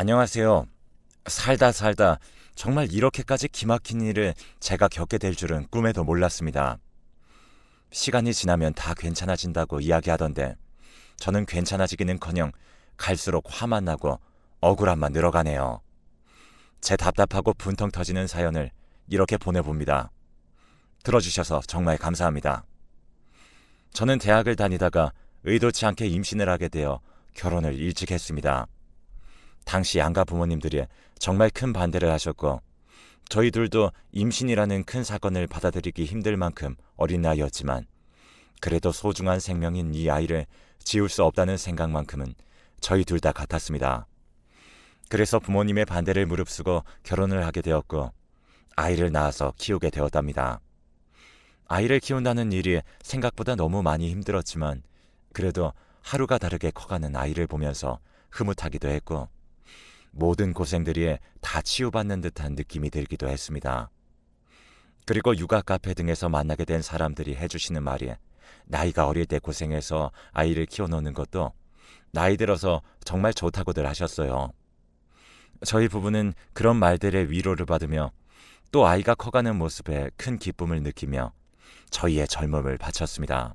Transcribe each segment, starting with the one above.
안녕하세요. 살다 살다 정말 이렇게까지 기막힌 일을 제가 겪게 될 줄은 꿈에도 몰랐습니다. 시간이 지나면 다 괜찮아진다고 이야기하던데 저는 괜찮아지기는커녕 갈수록 화만 나고 억울함만 늘어가네요. 제 답답하고 분통 터지는 사연을 이렇게 보내봅니다. 들어주셔서 정말 감사합니다. 저는 대학을 다니다가 의도치 않게 임신을 하게 되어 결혼을 일찍 했습니다. 당시 양가 부모님들이 정말 큰 반대를 하셨고 저희 둘도 임신이라는 큰 사건을 받아들이기 힘들 만큼 어린 나이였지만 그래도 소중한 생명인 이 아이를 지울 수 없다는 생각만큼은 저희 둘 다 같았습니다. 그래서 부모님의 반대를 무릅쓰고 결혼을 하게 되었고 아이를 낳아서 키우게 되었답니다. 아이를 키운다는 일이 생각보다 너무 많이 힘들었지만 그래도 하루가 다르게 커가는 아이를 보면서 흐뭇하기도 했고 모든 고생들이 다 치유받는 듯한 느낌이 들기도 했습니다. 그리고 육아 카페 등에서 만나게 된 사람들이 해주시는 말이 나이가 어릴 때 고생해서 아이를 키워놓는 것도 나이 들어서 정말 좋다고들 하셨어요. 저희 부부는 그런 말들의 위로를 받으며 또 아이가 커가는 모습에 큰 기쁨을 느끼며 저희의 젊음을 바쳤습니다.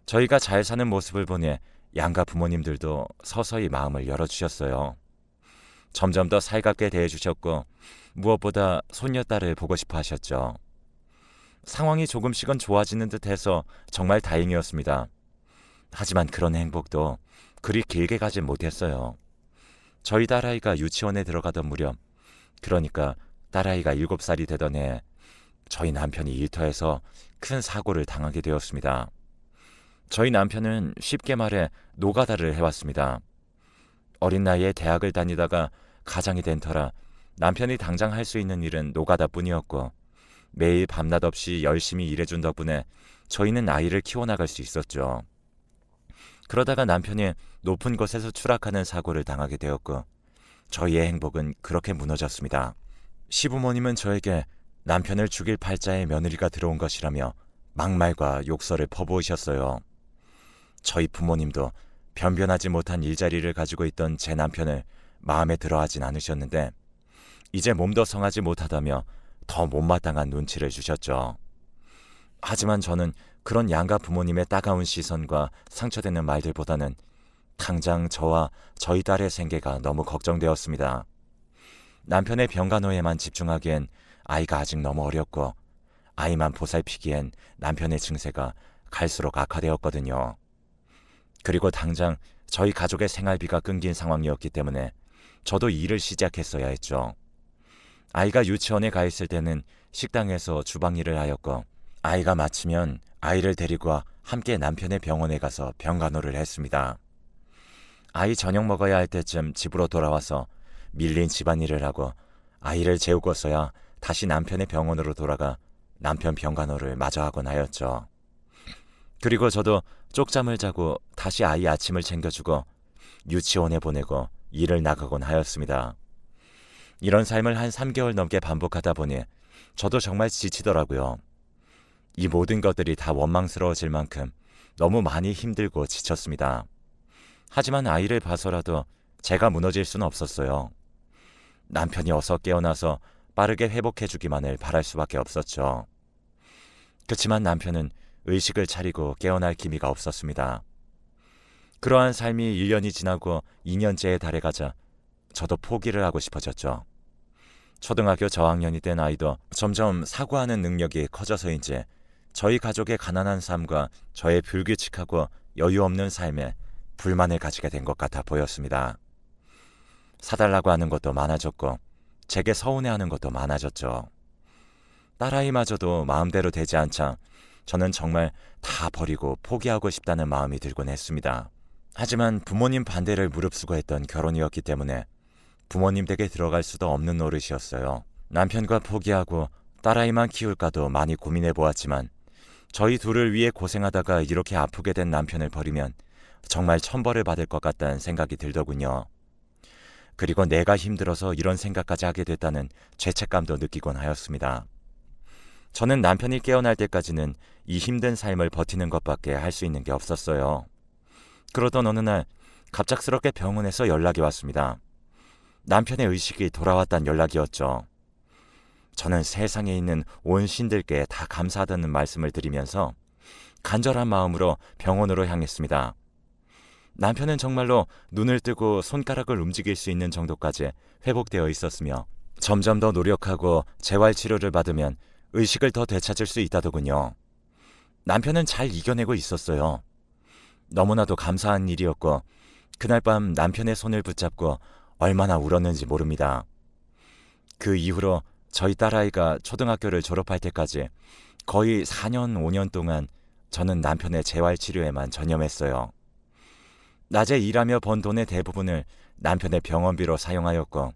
저희가 잘 사는 모습을 보니 양가 부모님들도 서서히 마음을 열어주셨어요. 점점 더 살갑게 대해주셨고 무엇보다 손녀딸을 보고 싶어 하셨죠. 상황이 조금씩은 좋아지는 듯해서 정말 다행이었습니다. 하지만 그런 행복도 그리 길게 가진 못했어요. 저희 딸아이가 유치원에 들어가던 무렵, 그러니까 딸아이가 7살이 되던 해 저희 남편이 일터에서 큰 사고를 당하게 되었습니다. 저희 남편은 쉽게 말해 노가다를 해왔습니다. 어린 나이에 대학을 다니다가 가장이 된 터라 남편이 당장 할 수 있는 일은 노가다뿐이었고 매일 밤낮 없이 열심히 일해준 덕분에 저희는 아이를 키워나갈 수 있었죠. 그러다가 남편이 높은 곳에서 추락하는 사고를 당하게 되었고 저희의 행복은 그렇게 무너졌습니다. 시부모님은 저에게 남편을 죽일 팔자에 며느리가 들어온 것이라며 막말과 욕설을 퍼부으셨어요. 저희 부모님도 변변하지 못한 일자리를 가지고 있던 제 남편을 마음에 들어하진 않으셨는데 이제 몸도 성하지 못하다며 더 못마땅한 눈치를 주셨죠. 하지만 저는 그런 양가 부모님의 따가운 시선과 상처되는 말들보다는 당장 저와 저희 딸의 생계가 너무 걱정되었습니다. 남편의 병간호에만 집중하기엔 아이가 아직 너무 어렸고 아이만 보살피기엔 남편의 증세가 갈수록 악화되었거든요. 그리고 당장 저희 가족의 생활비가 끊긴 상황이었기 때문에 저도 일을 시작했어야 했죠. 아이가 유치원에 가 있을 때는 식당에서 주방 일을 하였고 아이가 마치면 아이를 데리고 함께 남편의 병원에 가서 병간호를 했습니다. 아이 저녁 먹어야 할 때쯤 집으로 돌아와서 밀린 집안일을 하고 아이를 재우고서야 다시 남편의 병원으로 돌아가 남편 병간호를 마저 하곤 하였죠. 그리고 저도 쪽잠을 자고 다시 아이 아침을 챙겨주고 유치원에 보내고 일을 나가곤 하였습니다. 이런 삶을 한 3개월 넘게 반복하다 보니 저도 정말 지치더라고요. 이 모든 것들이 다 원망스러워질 만큼 너무 많이 힘들고 지쳤습니다. 하지만 아이를 봐서라도 제가 무너질 수는 없었어요. 남편이 어서 깨어나서 빠르게 회복해주기만을 바랄 수밖에 없었죠. 그치만 남편은 의식을 차리고 깨어날 기미가 없었습니다. 그러한 삶이 1년이 지나고 2년째에 달해가자 저도 포기를 하고 싶어졌죠. 초등학교 저학년이 된 아이도 점점 사고하는 능력이 커져서인지 저희 가족의 가난한 삶과 저의 불규칙하고 여유 없는 삶에 불만을 가지게 된 것 같아 보였습니다. 사달라고 하는 것도 많아졌고 제게 서운해하는 것도 많아졌죠. 딸아이마저도 마음대로 되지 않자 저는 정말 다 버리고 포기하고 싶다는 마음이 들곤 했습니다. 하지만 부모님 반대를 무릅쓰고 했던 결혼이었기 때문에 부모님 댁에 들어갈 수도 없는 노릇이었어요. 남편과 포기하고 딸아이만 키울까도 많이 고민해 보았지만 저희 둘을 위해 고생하다가 이렇게 아프게 된 남편을 버리면 정말 천벌을 받을 것 같다는 생각이 들더군요. 그리고 내가 힘들어서 이런 생각까지 하게 됐다는 죄책감도 느끼곤 하였습니다. 저는 남편이 깨어날 때까지는 이 힘든 삶을 버티는 것밖에 할 수 있는 게 없었어요. 그러던 어느 날 갑작스럽게 병원에서 연락이 왔습니다. 남편의 의식이 돌아왔다는 연락이었죠. 저는 세상에 있는 온 신들께 다 감사하다는 말씀을 드리면서 간절한 마음으로 병원으로 향했습니다. 남편은 정말로 눈을 뜨고 손가락을 움직일 수 있는 정도까지 회복되어 있었으며 점점 더 노력하고 재활치료를 받으면 의식을 더 되찾을 수 있다더군요. 남편은 잘 이겨내고 있었어요. 너무나도 감사한 일이었고 그날 밤 남편의 손을 붙잡고 얼마나 울었는지 모릅니다. 그 이후로 저희 딸아이가 초등학교를 졸업할 때까지 거의 4년, 5년 동안 저는 남편의 재활치료에만 전념했어요. 낮에 일하며 번 돈의 대부분을 남편의 병원비로 사용하였고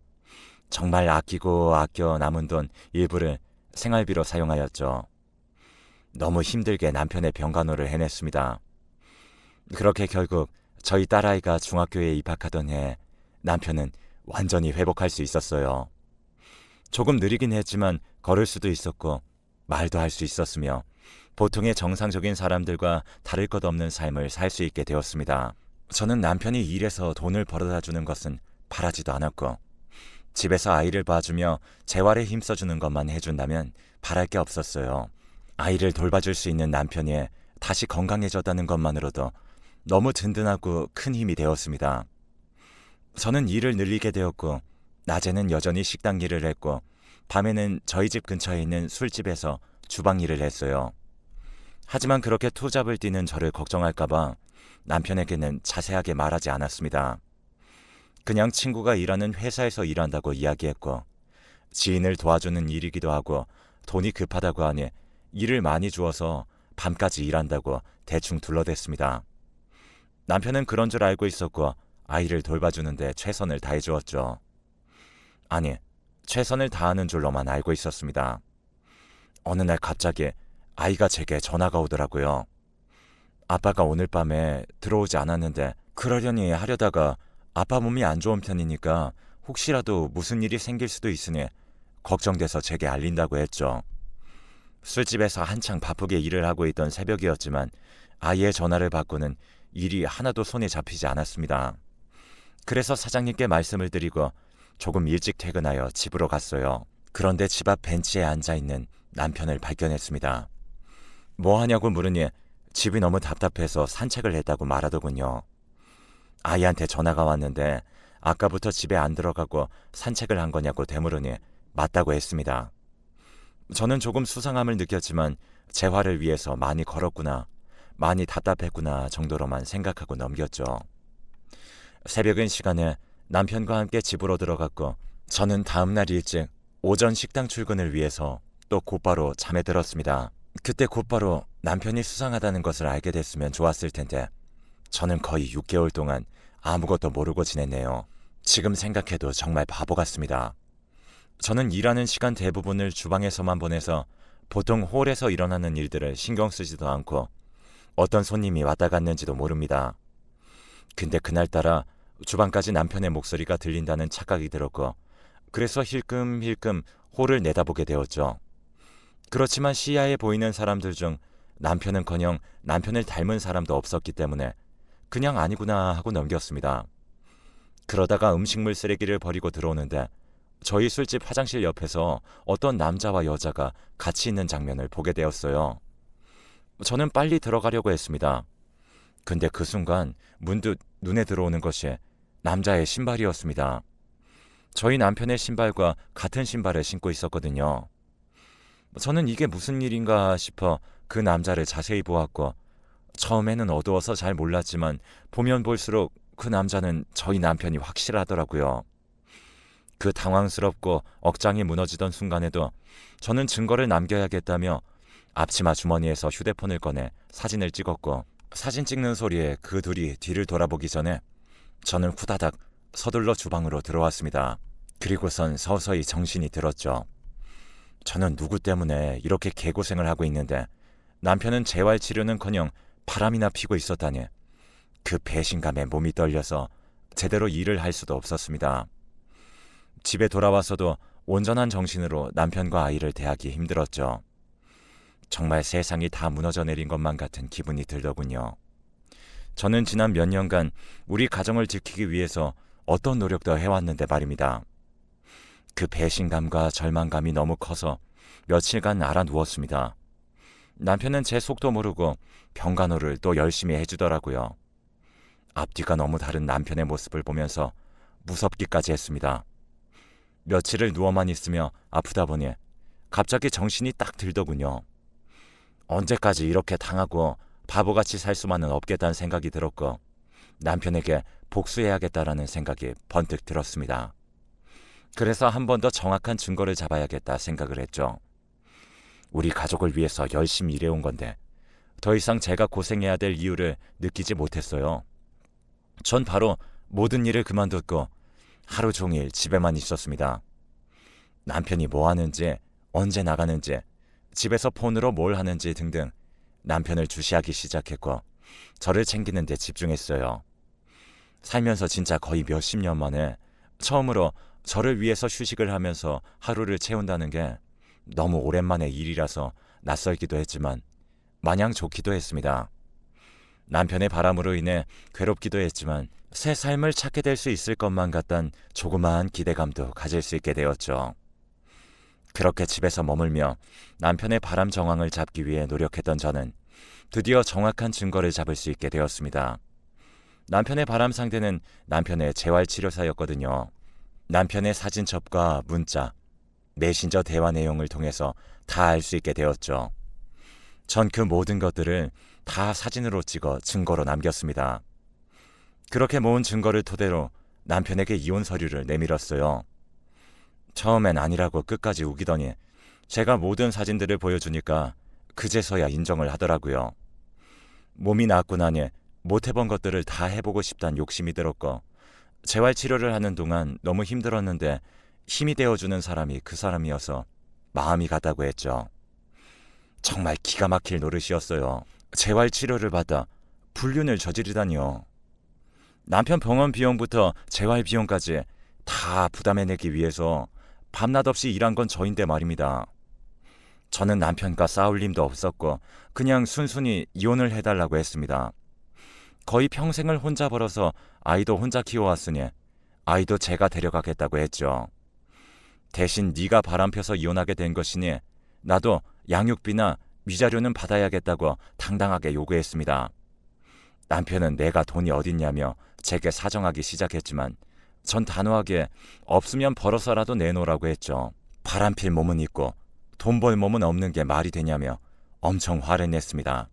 정말 아끼고 아껴 남은 돈 일부를 생활비로 사용하였죠. 너무 힘들게 남편의 병간호를 해냈습니다. 그렇게 결국 저희 딸아이가 중학교에 입학하던 해 남편은 완전히 회복할 수 있었어요. 조금 느리긴 했지만 걸을 수도 있었고 말도 할 수 있었으며 보통의 정상적인 사람들과 다를 것 없는 삶을 살 수 있게 되었습니다. 저는 남편이 일해서 돈을 벌어다 주는 것은 바라지도 않았고 집에서 아이를 봐주며 재활에 힘써주는 것만 해준다면 바랄 게 없었어요. 아이를 돌봐줄 수 있는 남편이 다시 건강해졌다는 것만으로도 너무 든든하고 큰 힘이 되었습니다. 저는 일을 늘리게 되었고 낮에는 여전히 식당 일을 했고 밤에는 저희 집 근처에 있는 술집에서 주방 일을 했어요. 하지만 그렇게 투잡을 뛰는 저를 걱정할까봐 남편에게는 자세하게 말하지 않았습니다. 그냥 친구가 일하는 회사에서 일한다고 이야기했고 지인을 도와주는 일이기도 하고 돈이 급하다고 하니 일을 많이 주어서 밤까지 일한다고 대충 둘러댔습니다. 남편은 그런 줄 알고 있었고 아이를 돌봐주는데 최선을 다해주었죠. 아니, 최선을 다하는 줄로만 알고 있었습니다. 어느 날 갑자기 아이가 제게 전화가 오더라고요. 아빠가 오늘 밤에 들어오지 않았는데 그러려니 하려다가 아빠 몸이 안 좋은 편이니까 혹시라도 무슨 일이 생길 수도 있으니 걱정돼서 제게 알린다고 했죠. 술집에서 한창 바쁘게 일을 하고 있던 새벽이었지만 아이의 전화를 받고는 일이 하나도 손에 잡히지 않았습니다. 그래서 사장님께 말씀을 드리고 조금 일찍 퇴근하여 집으로 갔어요. 그런데 집 앞 벤치에 앉아있는 남편을 발견했습니다. 뭐 하냐고 물으니 집이 너무 답답해서 산책을 했다고 말하더군요. 아이한테 전화가 왔는데 아까부터 집에 안 들어가고 산책을 한 거냐고 되물으니 맞다고 했습니다. 저는 조금 수상함을 느꼈지만 재활을 위해서 많이 걸었구나, 많이 답답했구나 정도로만 생각하고 넘겼죠. 새벽인 시간에 남편과 함께 집으로 들어갔고 저는 다음날 일찍 오전 식당 출근을 위해서 또 곧바로 잠에 들었습니다. 그때 곧바로 남편이 수상하다는 것을 알게 됐으면 좋았을 텐데 저는 거의 6개월 동안 아무것도 모르고 지냈네요. 지금 생각해도 정말 바보 같습니다. 저는 일하는 시간 대부분을 주방에서만 보내서 보통 홀에서 일어나는 일들을 신경 쓰지도 않고 어떤 손님이 왔다 갔는지도 모릅니다. 근데 그날따라 주방까지 남편의 목소리가 들린다는 착각이 들었고 그래서 힐끔힐끔 홀을 내다보게 되었죠. 그렇지만 시야에 보이는 사람들 중 남편은커녕 남편을 닮은 사람도 없었기 때문에 그냥 아니구나 하고 넘겼습니다. 그러다가 음식물 쓰레기를 버리고 들어오는데 저희 술집 화장실 옆에서 어떤 남자와 여자가 같이 있는 장면을 보게 되었어요. 저는 빨리 들어가려고 했습니다. 근데 그 순간 문득 눈에 들어오는 것이 남자의 신발이었습니다. 저희 남편의 신발과 같은 신발을 신고 있었거든요. 저는 이게 무슨 일인가 싶어 그 남자를 자세히 보았고 처음에는 어두워서 잘 몰랐지만 보면 볼수록 그 남자는 저희 남편이 확실하더라고요. 그 당황스럽고 억장이 무너지던 순간에도 저는 증거를 남겨야겠다며 앞치마 주머니에서 휴대폰을 꺼내 사진을 찍었고 사진 찍는 소리에 그 둘이 뒤를 돌아보기 전에 저는 후다닥 서둘러 주방으로 들어왔습니다. 그리고선 서서히 정신이 들었죠. 저는 누구 때문에 이렇게 개고생을 하고 있는데 남편은 재활치료는커녕 바람이나 피고 있었다니 그 배신감에 몸이 떨려서 제대로 일을 할 수도 없었습니다. 집에 돌아와서도 온전한 정신으로 남편과 아이를 대하기 힘들었죠. 정말 세상이 다 무너져 내린 것만 같은 기분이 들더군요. 저는 지난 몇 년간 우리 가정을 지키기 위해서 어떤 노력도 해왔는데 말입니다. 그 배신감과 절망감이 너무 커서 며칠간 알아 누웠습니다. 남편은 제 속도 모르고 병간호를 또 열심히 해주더라고요. 앞뒤가 너무 다른 남편의 모습을 보면서 무섭기까지 했습니다. 며칠을 누워만 있으며 아프다 보니 갑자기 정신이 딱 들더군요. 언제까지 이렇게 당하고 바보같이 살 수만은 없겠다는 생각이 들었고 남편에게 복수해야겠다라는 생각이 번뜩 들었습니다. 그래서 한 번 더 정확한 증거를 잡아야겠다 생각을 했죠. 우리 가족을 위해서 열심히 일해온 건데 더 이상 제가 고생해야 될 이유를 느끼지 못했어요. 전 바로 모든 일을 그만뒀고 하루 종일 집에만 있었습니다. 남편이 뭐 하는지, 언제 나가는지, 집에서 폰으로 뭘 하는지 등등 남편을 주시하기 시작했고 저를 챙기는 데 집중했어요. 살면서 진짜 거의 몇십 년 만에 처음으로 저를 위해서 휴식을 하면서 하루를 채운다는 게 너무 오랜만의 일이라서 낯설기도 했지만 마냥 좋기도 했습니다. 남편의 바람으로 인해 괴롭기도 했지만 새 삶을 찾게 될 수 있을 것만 같단 조그마한 기대감도 가질 수 있게 되었죠. 그렇게 집에서 머물며 남편의 바람 정황을 잡기 위해 노력했던 저는 드디어 정확한 증거를 잡을 수 있게 되었습니다. 남편의 바람 상대는 남편의 재활치료사였거든요. 남편의 사진첩과 문자, 메신저 대화 내용을 통해서 다 알 수 있게 되었죠. 전 그 모든 것들을 다 사진으로 찍어 증거로 남겼습니다. 그렇게 모은 증거를 토대로 남편에게 이혼 서류를 내밀었어요. 처음엔 아니라고 끝까지 우기더니 제가 모든 사진들을 보여주니까 그제서야 인정을 하더라고요. 몸이 낫고 나니 못 해본 것들을 다 해보고 싶단 욕심이 들었고 재활치료를 하는 동안 너무 힘들었는데 힘이 되어주는 사람이 그 사람이어서 마음이 갔다고 했죠. 정말 기가 막힐 노릇이었어요. 재활치료를 받아 불륜을 저지르다니요. 남편 병원 비용부터 재활 비용까지 다 부담해내기 위해서 밤낮 없이 일한 건 저인데 말입니다. 저는 남편과 싸울 힘도 없었고 그냥 순순히 이혼을 해달라고 했습니다. 거의 평생을 혼자 벌어서 아이도 혼자 키워왔으니 아이도 제가 데려가겠다고 했죠. 대신 네가 바람펴서 이혼하게 된 것이니 나도 양육비나 위자료는 받아야겠다고 당당하게 요구했습니다. 남편은 내가 돈이 어딨냐며 제게 사정하기 시작했지만 전 단호하게 없으면 벌어서라도 내놓으라고 했죠. 바람필 몸은 있고 돈 벌 몸은 없는 게 말이 되냐며 엄청 화를 냈습니다.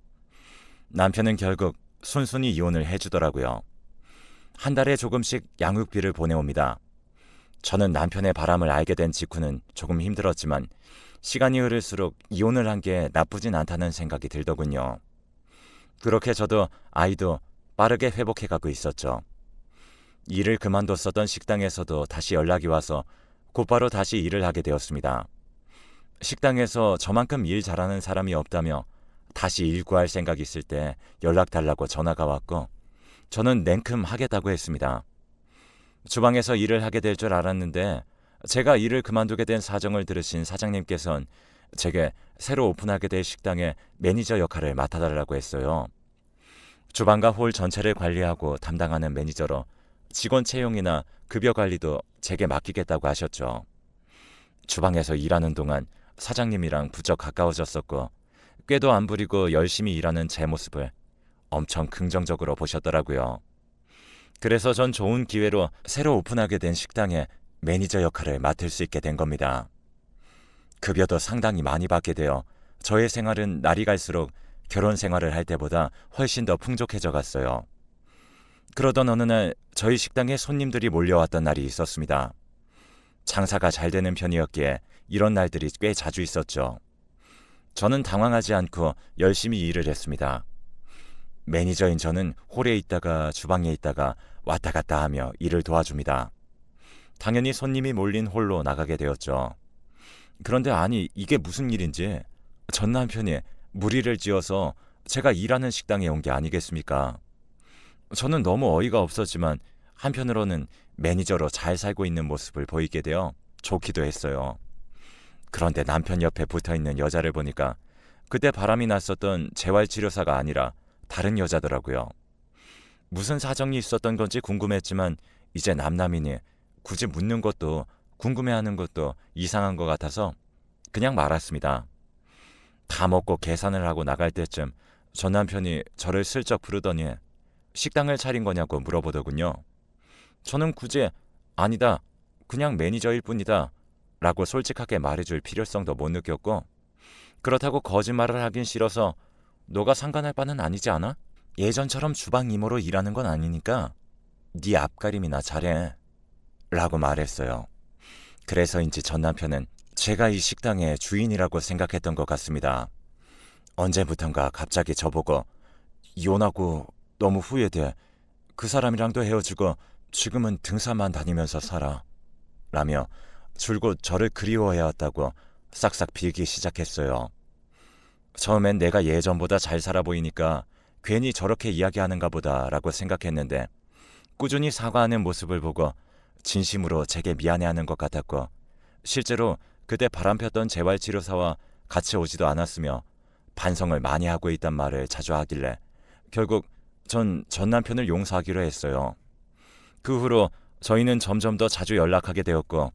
남편은 결국 순순히 이혼을 해주더라고요. 한 달에 조금씩 양육비를 보내옵니다. 저는 남편의 바람을 알게 된 직후는 조금 힘들었지만 시간이 흐를수록 이혼을 한 게 나쁘진 않다는 생각이 들더군요. 그렇게 저도 아이도 빠르게 회복해가고 있었죠. 일을 그만뒀었던 식당에서도 다시 연락이 와서 곧바로 다시 일을 하게 되었습니다. 식당에서 저만큼 일 잘하는 사람이 없다며 다시 일 구할 생각이 있을 때 연락 달라고 전화가 왔고 저는 냉큼 하겠다고 했습니다. 주방에서 일을 하게 될 줄 알았는데 제가 일을 그만두게 된 사정을 들으신 사장님께서는 제게 새로 오픈하게 될 식당의 매니저 역할을 맡아달라고 했어요. 주방과 홀 전체를 관리하고 담당하는 매니저로 직원 채용이나 급여 관리도 제게 맡기겠다고 하셨죠. 주방에서 일하는 동안 사장님이랑 부쩍 가까워졌었고 꾀도 안 부리고 열심히 일하는 제 모습을 엄청 긍정적으로 보셨더라고요. 그래서 전 좋은 기회로 새로 오픈하게 된 식당의 매니저 역할을 맡을 수 있게 된 겁니다. 급여도 상당히 많이 받게 되어 저의 생활은 날이 갈수록 결혼 생활을 할 때보다 훨씬 더 풍족해져 갔어요. 그러던 어느 날 저희 식당에 손님들이 몰려왔던 날이 있었습니다. 장사가 잘 되는 편이었기에 이런 날들이 꽤 자주 있었죠. 저는 당황하지 않고 열심히 일을 했습니다. 매니저인 저는 홀에 있다가 주방에 있다가 왔다 갔다 하며 일을 도와줍니다. 당연히 손님이 몰린 홀로 나가게 되었죠. 그런데 아니 이게 무슨 일인지 전 남편이 무리를 지어서 제가 일하는 식당에 온 게 아니겠습니까? 저는 너무 어이가 없었지만 한편으로는 매니저로 잘 살고 있는 모습을 보이게 되어 좋기도 했어요. 그런데 남편 옆에 붙어있는 여자를 보니까 그때 바람이 났었던 재활치료사가 아니라 다른 여자더라고요. 무슨 사정이 있었던 건지 궁금했지만 이제 남남이니 굳이 묻는 것도 궁금해하는 것도 이상한 것 같아서 그냥 말았습니다. 다 먹고 계산을 하고 나갈 때쯤 전 남편이 저를 슬쩍 부르더니 식당을 차린 거냐고 물어보더군요. 저는 굳이 아니다, 그냥 매니저일 뿐이다 라고 솔직하게 말해줄 필요성도 못 느꼈고, 그렇다고 거짓말을 하긴 싫어서 너가 상관할 바는 아니지 않아? 예전처럼 주방 이모로 일하는 건 아니니까 네 앞가림이나 잘해 라고 말했어요. 그래서인지 전 남편은 제가 이 식당의 주인이라고 생각했던 것 같습니다. 언제부턴가 갑자기 저보고 이혼하고 너무 후회돼. 그 사람이랑도 헤어지고 지금은 등산만 다니면서 살아 라며 줄곧 저를 그리워해왔다고 싹싹 빌기 시작했어요. 처음엔 내가 예전보다 잘 살아 보이니까 괜히 저렇게 이야기하는가 보다 라고 생각했는데, 꾸준히 사과하는 모습을 보고 진심으로 제게 미안해하는 것 같았고, 실제로 그때 바람폈던 재활치료사와 같이 오지도 않았으며 반성을 많이 하고 있단 말을 자주 하길래 결국 전 남편을 용서하기로 했어요. 그 후로 저희는 점점 더 자주 연락하게 되었고,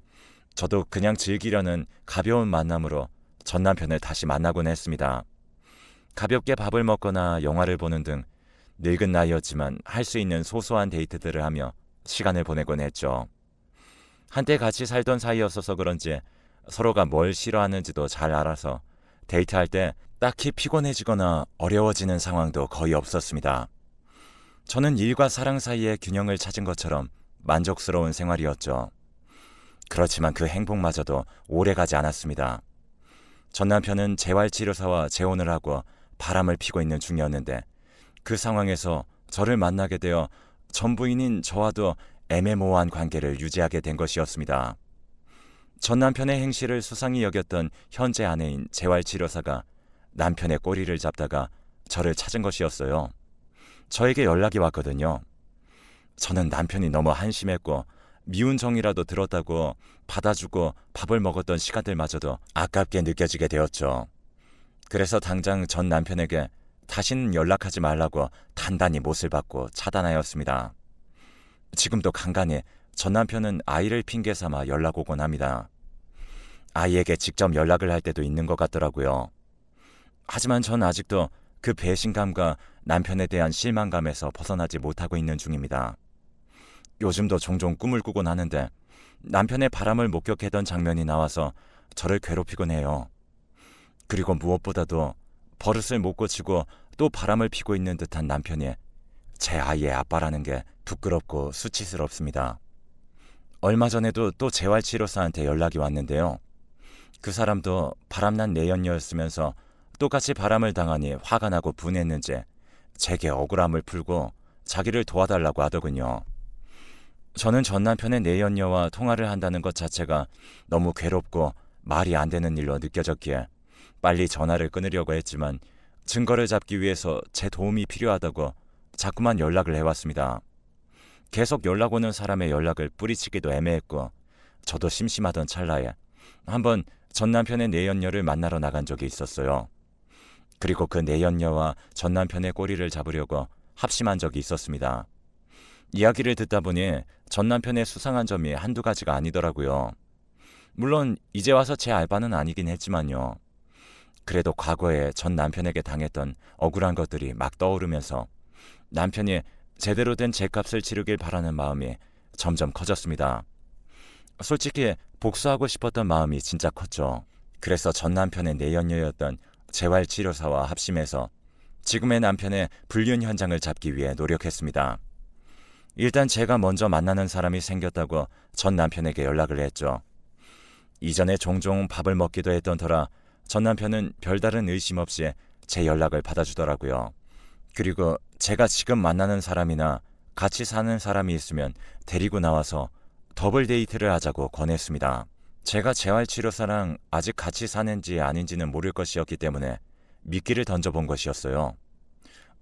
저도 그냥 즐기려는 가벼운 만남으로 전 남편을 다시 만나곤 했습니다. 가볍게 밥을 먹거나 영화를 보는 등 늙은 나이였지만 할 수 있는 소소한 데이트들을 하며 시간을 보내곤 했죠. 한때 같이 살던 사이였어서 그런지 서로가 뭘 싫어하는지도 잘 알아서 데이트할 때 딱히 피곤해지거나 어려워지는 상황도 거의 없었습니다. 저는 일과 사랑 사이의 균형을 찾은 것처럼 만족스러운 생활이었죠. 그렇지만 그 행복마저도 오래가지 않았습니다. 전 남편은 재활치료사와 재혼을 하고 바람을 피고 있는 중이었는데, 그 상황에서 저를 만나게 되어 전 부인인 저와도 애매모호한 관계를 유지하게 된 것이었습니다. 전 남편의 행실을 수상히 여겼던 현재 아내인 재활치료사가 남편의 꼬리를 잡다가 저를 찾은 것이었어요. 저에게 연락이 왔거든요. 저는 남편이 너무 한심했고 미운 정이라도 들었다고 받아주고 밥을 먹었던 시간들마저도 아깝게 느껴지게 되었죠. 그래서 당장 전 남편에게 다시는 연락하지 말라고 단단히 못을 받고 차단하였습니다. 지금도 간간히 전 남편은 아이를 핑계 삼아 연락 오곤 합니다. 아이에게 직접 연락을 할 때도 있는 것 같더라고요. 하지만 전 아직도 그 배신감과 남편에 대한 실망감에서 벗어나지 못하고 있는 중입니다. 요즘도 종종 꿈을 꾸곤 하는데 남편의 바람을 목격했던 장면이 나와서 저를 괴롭히곤 해요. 그리고 무엇보다도 버릇을 못 고치고 또 바람을 피고 있는 듯한 남편이 제 아이의 아빠라는 게 부끄럽고 수치스럽습니다. 얼마 전에도 또 재활치료사한테 연락이 왔는데요. 그 사람도 바람난 내연녀였으면서 똑같이 바람을 당하니 화가 나고 분했는지 제게 억울함을 풀고 자기를 도와달라고 하더군요. 저는 전 남편의 내연녀와 통화를 한다는 것 자체가 너무 괴롭고 말이 안 되는 일로 느껴졌기에 빨리 전화를 끊으려고 했지만 증거를 잡기 위해서 제 도움이 필요하다고 자꾸만 연락을 해왔습니다. 계속 연락 오는 사람의 연락을 뿌리치기도 애매했고 저도 심심하던 찰나에 한번 전 남편의 내연녀를 만나러 나간 적이 있었어요. 그리고 그 내연녀와 전 남편의 꼬리를 잡으려고 합심한 적이 있었습니다. 이야기를 듣다 보니 전 남편의 수상한 점이 한두 가지가 아니더라고요. 물론 이제 와서 제 알바는 아니긴 했지만요. 그래도 과거에 전 남편에게 당했던 억울한 것들이 막 떠오르면서 남편이 제대로 된 제값을 치르길 바라는 마음이 점점 커졌습니다. 솔직히 복수하고 싶었던 마음이 진짜 컸죠. 그래서 전 남편의 내연녀였던 재활치료사와 합심해서 지금의 남편의 불륜 현장을 잡기 위해 노력했습니다. 일단 제가 먼저 만나는 사람이 생겼다고 전 남편에게 연락을 했죠. 이전에 종종 밥을 먹기도 했던 터라 전 남편은 별다른 의심 없이 제 연락을 받아주더라고요. 그리고 제가 지금 만나는 사람이나 같이 사는 사람이 있으면 데리고 나와서 더블 데이트를 하자고 권했습니다. 제가 재활치료사랑 아직 같이 사는지 아닌지는 모를 것이었기 때문에 미끼를 던져본 것이었어요.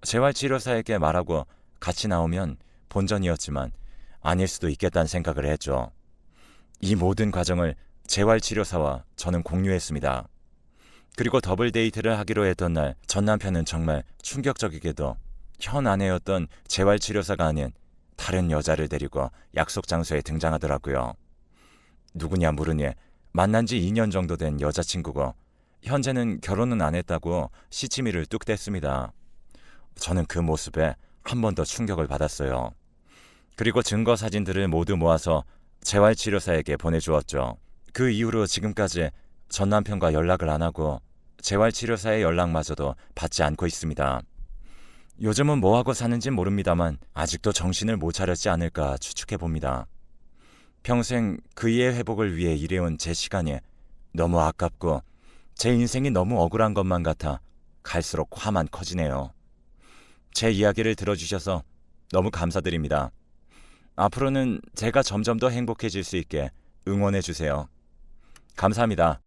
재활치료사에게 말하고 같이 나오면 본전이었지만 아닐 수도 있겠다는 생각을 했죠. 이 모든 과정을 재활치료사와 저는 공유했습니다. 그리고 더블 데이트를 하기로 했던 날 전 남편은 정말 충격적이게도 현 아내였던 재활치료사가 아닌 다른 여자를 데리고 약속 장소에 등장하더라고요. 누구냐 물으니 만난 지 2년 정도 된 여자친구고 현재는 결혼은 안 했다고 시치미를 뚝 뗐습니다. 저는 그 모습에 한 번 더 충격을 받았어요. 그리고 증거 사진들을 모두 모아서 재활치료사에게 보내주었죠. 그 이후로 지금까지 전 남편과 연락을 안 하고 재활치료사의 연락마저도 받지 않고 있습니다. 요즘은 뭐하고 사는진 모릅니다만 아직도 정신을 못 차렸지 않을까 추측해봅니다. 평생 그이의 회복을 위해 일해온 제 시간이 너무 아깝고 제 인생이 너무 억울한 것만 같아 갈수록 화만 커지네요. 제 이야기를 들어주셔서 너무 감사드립니다. 앞으로는 제가 점점 더 행복해질 수 있게 응원해주세요. 감사합니다.